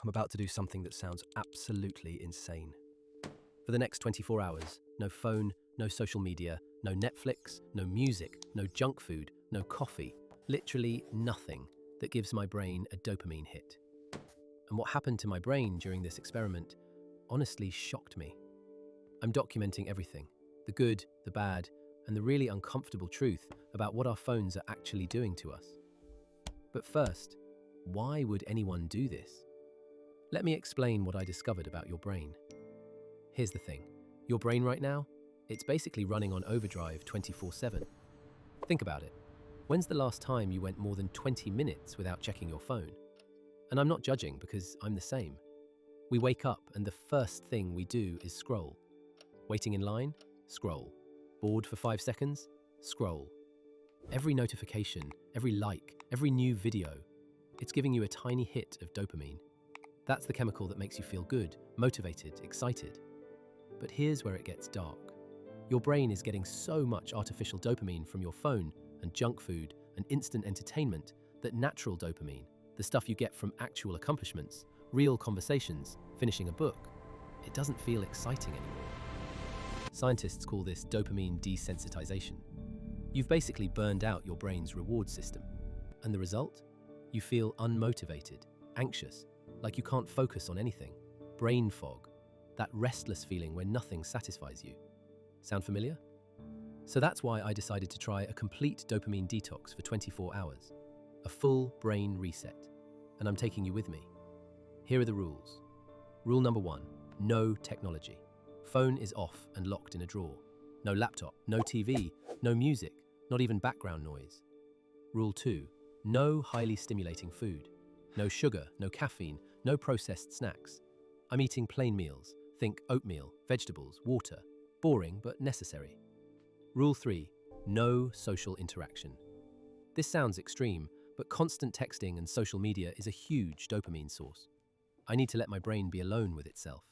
I'm about to do something that sounds absolutely insane. For the next 24 hours, no phone, no social media, no Netflix, no music, no junk food, no coffee, literally nothing that gives my brain a dopamine hit. And what happened to my brain during this experiment honestly shocked me. I'm documenting everything, the good, the bad, and the really uncomfortable truth about what our phones are actually doing to us. But first, why would anyone do this? Let me explain what I discovered about your brain. Here's the thing. Your brain right now, it's basically running on overdrive 24/7. Think about it. When's the last time you went more than 20 minutes without checking your phone? And I'm not judging because I'm the same. We wake up and the first thing we do is scroll. Waiting in line? Scroll. Bored for 5 seconds? Scroll. Every notification, every like, every new video, it's giving you a tiny hit of dopamine. That's the chemical that makes you feel good, motivated, excited. But here's where it gets dark. Your brain is getting so much artificial dopamine from your phone and junk food and instant entertainment that natural dopamine, the stuff you get from actual accomplishments, real conversations, finishing a book, it doesn't feel exciting anymore. Scientists call this dopamine desensitization. You've basically burned out your brain's reward system. And the result? You feel unmotivated, anxious, like you can't focus on anything. Brain fog, that restless feeling where nothing satisfies you. Sound familiar? So that's why I decided to try a complete dopamine detox for 24 hours. A full brain reset. And I'm taking you with me. Here are the rules. Rule number 1, no technology. Phone is off and locked in a drawer. No laptop, no TV, no music, not even background noise. Rule 2, no highly stimulating food. No sugar, no caffeine, no processed snacks. I'm eating plain meals. Think oatmeal, vegetables, water. Boring but necessary. Rule 3, no social interaction. This sounds extreme, but constant texting and social media is a huge dopamine source. I need to let my brain be alone with itself.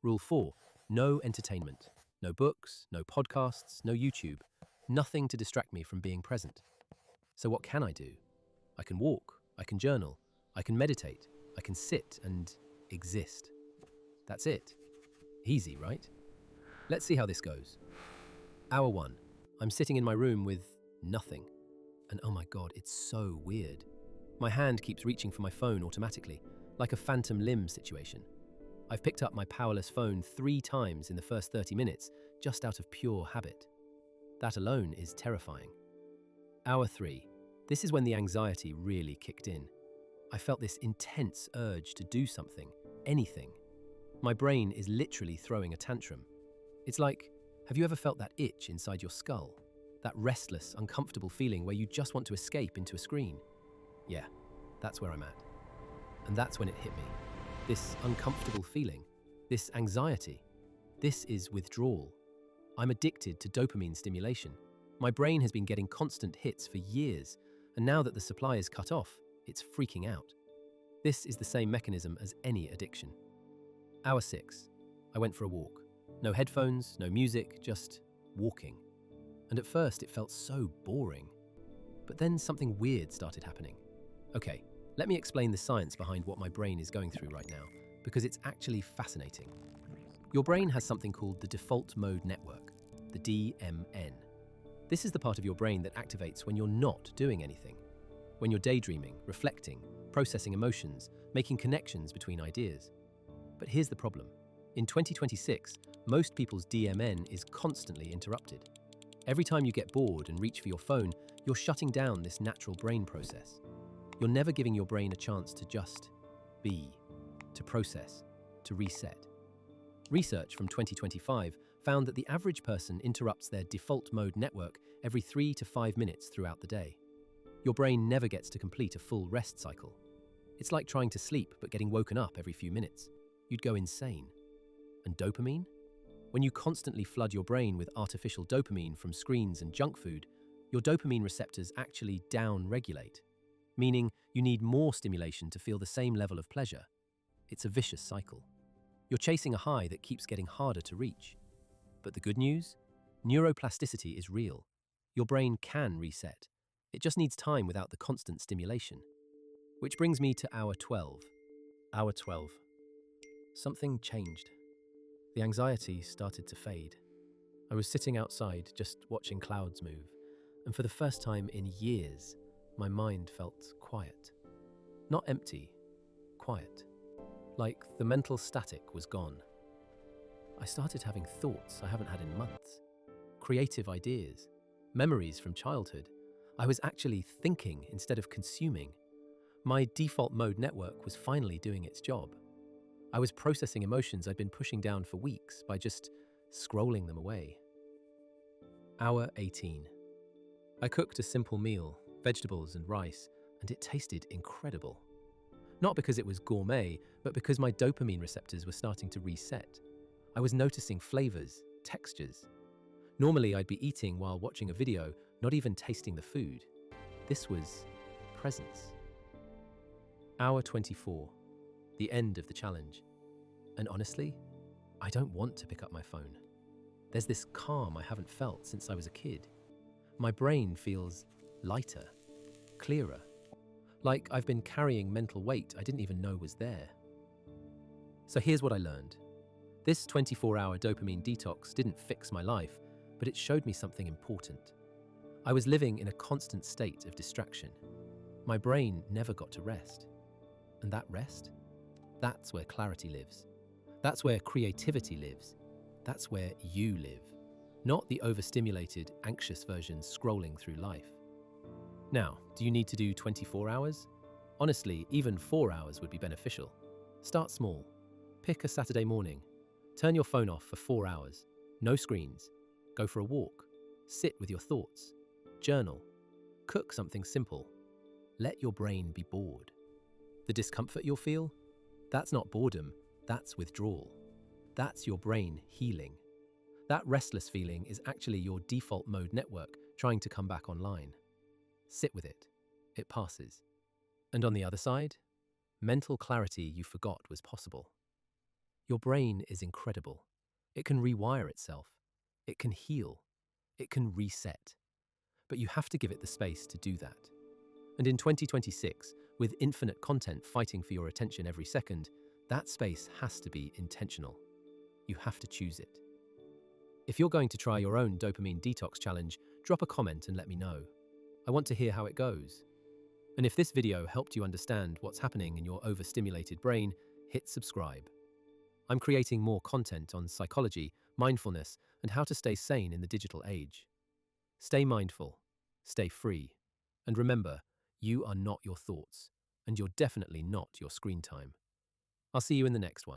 Rule 4, no entertainment. No books, no podcasts, no YouTube. Nothing to distract me from being present. So what can I do? I can walk, I can journal, I can meditate, I can sit and exist. That's it. Easy, right? Let's see how this goes. Hour 1. I'm sitting in my room with nothing. And oh my God, it's so weird. My hand keeps reaching for my phone automatically, like a phantom limb situation. I've picked up my powerless phone 3 times in the first 30 minutes, just out of pure habit. That alone is terrifying. Hour 3. This is when the anxiety really kicked in. I felt this intense urge to do something, anything. My brain is literally throwing a tantrum. It's like, have you ever felt that itch inside your skull? That restless, uncomfortable feeling where you just want to escape into a screen? Yeah, that's where I'm at. And that's when it hit me. This uncomfortable feeling, this anxiety, this is withdrawal. I'm addicted to dopamine stimulation. My brain has been getting constant hits for years, and now that the supply is cut off, it's freaking out. This is the same mechanism as any addiction. Hour 6. I went for a walk. No headphones, no music, just walking. And at first it felt so boring. But then something weird started happening. Okay, let me explain the science behind what my brain is going through right now, because it's actually fascinating. Your brain has something called the default mode network, the DMN. This is the part of your brain that activates when you're not doing anything. When you're daydreaming, reflecting, processing emotions, making connections between ideas. But here's the problem. In 2026, most people's DMN is constantly interrupted. Every time you get bored and reach for your phone, you're shutting down this natural brain process. You're never giving your brain a chance to just be, to process, to reset. Research from 2025 found that the average person interrupts their default mode network every 3 to 5 minutes throughout the day. Your brain never gets to complete a full rest cycle. It's like trying to sleep but getting woken up every few minutes. You'd go insane. And dopamine? When you constantly flood your brain with artificial dopamine from screens and junk food, your dopamine receptors actually down-regulate, meaning you need more stimulation to feel the same level of pleasure. It's a vicious cycle. You're chasing a high that keeps getting harder to reach. But the good news? Neuroplasticity is real. Your brain can reset. It just needs time without the constant stimulation. Which brings me to hour 12. Hour 12. Something changed. The anxiety started to fade. I was sitting outside, just watching clouds move, and for the first time in years, my mind felt quiet. Not empty, quiet. Like the mental static was gone. I started having thoughts I haven't had in months. Creative ideas, memories from childhood. I was actually thinking instead of consuming. My default mode network was finally doing its job. I was processing emotions I'd been pushing down for weeks by just scrolling them away. Hour 18. I cooked a simple meal, vegetables and rice, and it tasted incredible. Not because it was gourmet, but because my dopamine receptors were starting to reset. I was noticing flavors, textures. Normally I'd be eating while watching a video, not even tasting the food. This was presence. Hour 24. The end of the challenge. And honestly, I don't want to pick up my phone. There's this calm I haven't felt since I was a kid. My brain feels lighter, clearer, like I've been carrying mental weight I didn't even know was there. So here's what I learned. This 24-hour dopamine detox didn't fix my life, but it showed me something important. I was living in a constant state of distraction. My brain never got to rest. And that rest? That's where clarity lives. That's where creativity lives. That's where you live, not the overstimulated, anxious version scrolling through life. Now, do you need to do 24 hours? Honestly, even 4 hours would be beneficial. Start small. Pick a Saturday morning. Turn your phone off for 4 hours. No screens. Go for a walk. Sit with your thoughts. Journal. Cook something simple. Let your brain be bored. The discomfort you'll feel? That's not boredom, that's withdrawal. That's your brain healing. That restless feeling is actually your default mode network trying to come back online. Sit with it. It passes. And on the other side, mental clarity you forgot was possible. Your brain is incredible. It can rewire itself. It can heal. It can reset. But you have to give it the space to do that. And in 2026, with infinite content fighting for your attention every second, that space has to be intentional. You have to choose it. If you're going to try your own dopamine detox challenge, drop a comment and let me know. I want to hear how it goes. And if this video helped you understand what's happening in your overstimulated brain, hit subscribe. I'm creating more content on psychology, mindfulness, and how to stay sane in the digital age. Stay mindful, stay free, and remember, you are not your thoughts, and you're definitely not your screen time. I'll see you in the next one.